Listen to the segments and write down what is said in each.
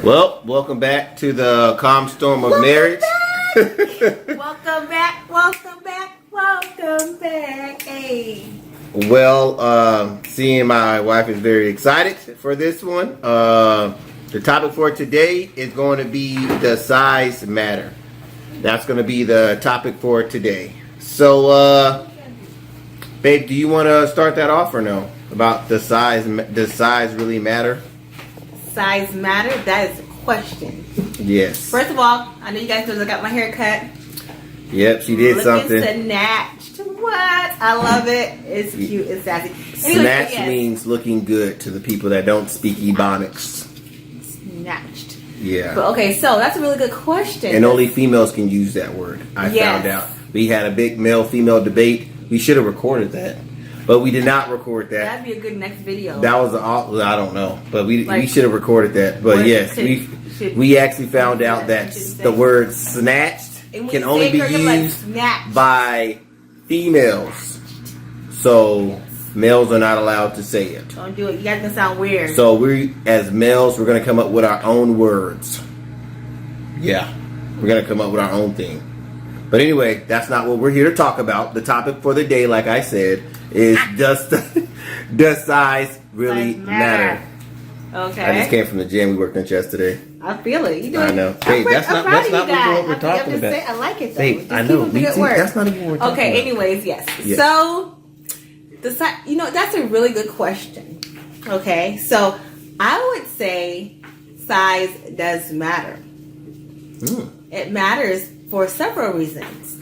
Well, welcome back to the calm storm of marriage. Welcome back, welcome back, welcome back. Hey. Well, seeing my wife is very excited for this one. The topic for today is going to be the size matter. That's going to be the topic for today. So, babe, do you want to start that off or no? About the size, does size really matter? Size matter? That is a question. Yes. First of all, I know you guys know I got my hair cut. Yep, she did something. Looking snatched. What? I love it. It's cute. It's sassy. Anyway, Snatched yes. means looking good to the people that don't speak Ebonics. Snatched. Yeah. But okay, so that's a really good question. And only females can use that word. I found out. We had a big male-female debate. We should have recorded that. But we did not record that. That'd be a good next video. That was I don't know. But we should have recorded that. But yes, we actually found out that the word snatched can only be used by females. So males are not allowed to say it. Don't do it. You guys gonna sound weird. So we, as males, we're gonna come up with our own words. Yeah, we're gonna come up with our own thing. But anyway, that's not what we're here to talk about. The topic for the day, like I said, is does size really matter? Okay. I just came from the gym. We worked on chest today. I feel it. You doing? I know. Hey, that's not what we're talking about. I like it though. Hey, I know. That's not even what we're talking about. Okay. Anyways, yes. So the size. You know, that's a really good question. Okay. So I would say size does matter. It matters for several reasons.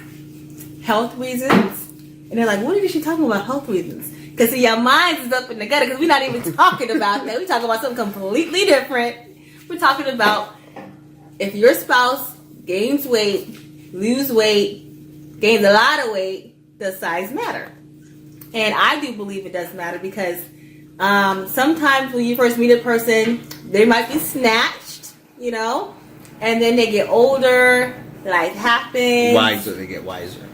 Health reasons. And they're like, what is she talking about health reasons? Because see, your minds is up in the gutter because we're not even talking about that. We're talking about something completely different. We're talking about if your spouse gains weight, lose weight, gains a lot of weight, does size matter? And I do believe it does matter because sometimes when you first meet a person, they might be snatched, you know, and then they get older, life happens. Wiser, they get wiser.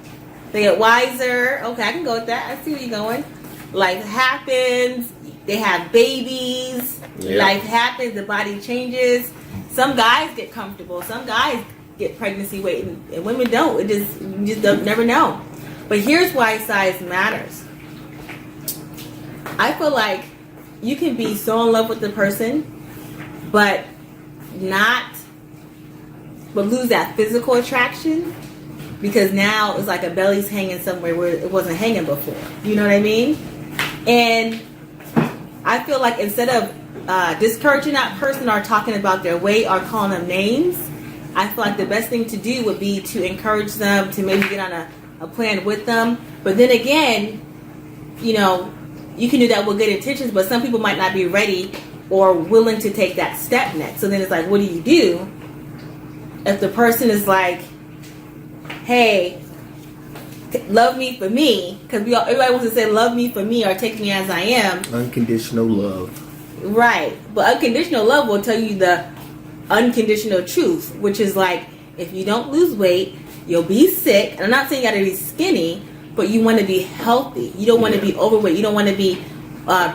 They get wiser. Okay, I can go with that. I see where you're going. Life happens. They have babies. Yeah. Life happens. The body changes. Some guys get comfortable. Some guys get pregnancy weight, and women don't. You just don't, never know. But here's why size matters. I feel like you can be so in love with the person, but lose that physical attraction. Because now it's like a belly's hanging somewhere where it wasn't hanging before. You know what I mean? And I feel like instead of discouraging that person or talking about their weight or calling them names, I feel like the best thing to do would be to encourage them to maybe get on a plan with them. But then again, you know, you can do that with good intentions, but some people might not be ready or willing to take that step next. So then it's like, what do you do if the person is like, hey, love me for me, because everybody wants to say love me for me or take me as I am. Unconditional love. Right. But unconditional love will tell you the unconditional truth, which is like, if you don't lose weight, you'll be sick. And I'm not saying you got to be skinny, but you want to be healthy. You don't want to be overweight. You don't want to be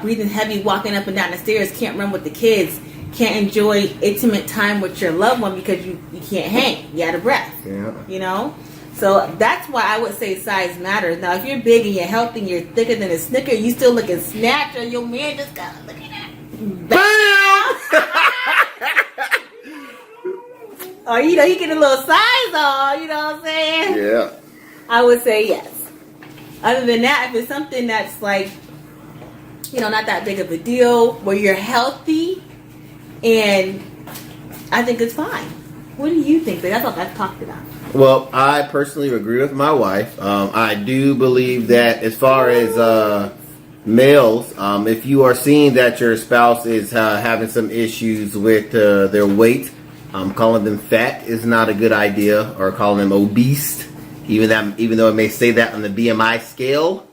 breathing heavy, walking up and down the stairs, can't run with the kids, can't enjoy intimate time with your loved one because you can't hang. You out of breath. Yeah. You know? So that's why I would say size matters. Now, if you're big and you're healthy and you're thicker than a Snicker, you still looking snatched, or your man just got look at that. Or you know, he get a little size on. You know what I'm saying? Yeah. I would say yes. Other than that, if it's something that's like, you know, not that big of a deal, where you're healthy, and I think it's fine. What do you think? That's what I've talked about. Well, I personally agree with my wife. I do believe that as far as males, if you are seeing that your spouse is having some issues with their weight, calling them fat is not a good idea, or calling them obese, even though it may say that on the BMI scale.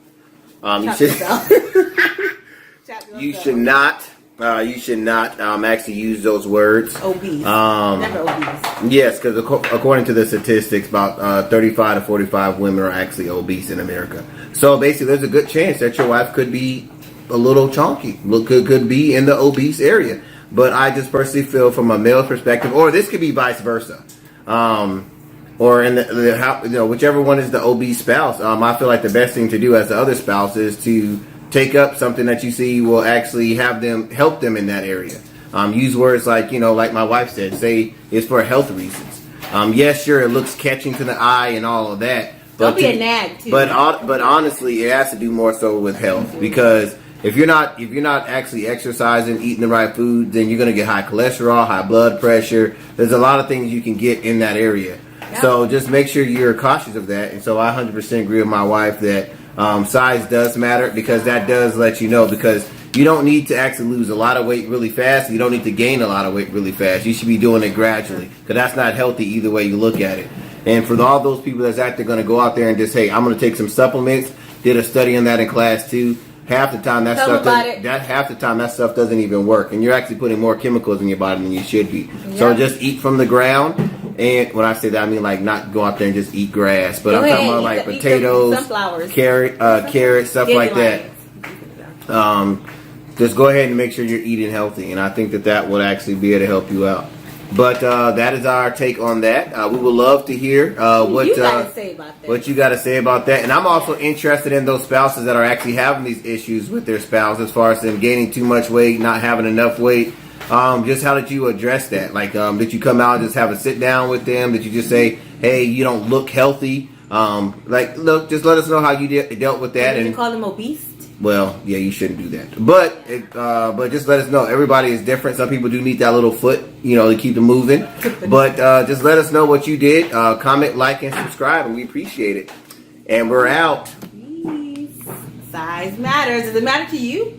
You should not actually use those words. Obese. Never obese. Yes, because according to the statistics, about 35 to 45 women are actually obese in America. So basically, there's a good chance that your wife could be a little chunky, could be in the obese area. But I just personally feel from a male's perspective, or this could be vice versa. Or in whichever one is the obese spouse, I feel like the best thing to do as the other spouse is to take up something that you see will actually help them in that area. Use words like, like my wife said, say it's for health reasons. Yes, sure, it looks catching to the eye and all of that. Don't be a nag too. But honestly, it has to do more so with health, because if you're not actually exercising, eating the right food, then you're going to get high cholesterol, high blood pressure. There's a lot of things you can get in that area. Yep. So just make sure you're cautious of that. And so I 100% agree with my wife that size does matter, because that does let you know, because you don't need to actually lose a lot of weight really fast. You don't need to gain a lot of weight really fast. You should be doing it gradually, because that's not healthy either way you look at it. And for all those people that's actually going to go out there and just, hey, I'm going to take some supplements, did a study on that in class 2. Half the time that stuff doesn't even work, and you're actually putting more chemicals in your body than you should be. Yep. So just eat from the ground. And when I say that, I mean like not go out there and just eat grass, but I'm talking about like potatoes, carrots, stuff like that. Just go ahead and make sure you're eating healthy, and I think that would actually be able to help you out. But that is our take on that. We would love to hear what you got to say about that. And I'm also interested in those spouses that are actually having these issues with their spouse, as far as them gaining too much weight, not having enough weight. Just how did you address that? Like, did you come out and just have a sit down with them? Did you just say, hey, you don't look healthy? Look, just let us know how you dealt with that. Did you call them obese? Well, yeah, you shouldn't do that. But just let us know. Everybody is different. Some people do need that little foot, to keep them moving. But just let us know what you did. Comment, like, and subscribe, and we appreciate it. And we're out. Please. Size matters. Does it matter to you?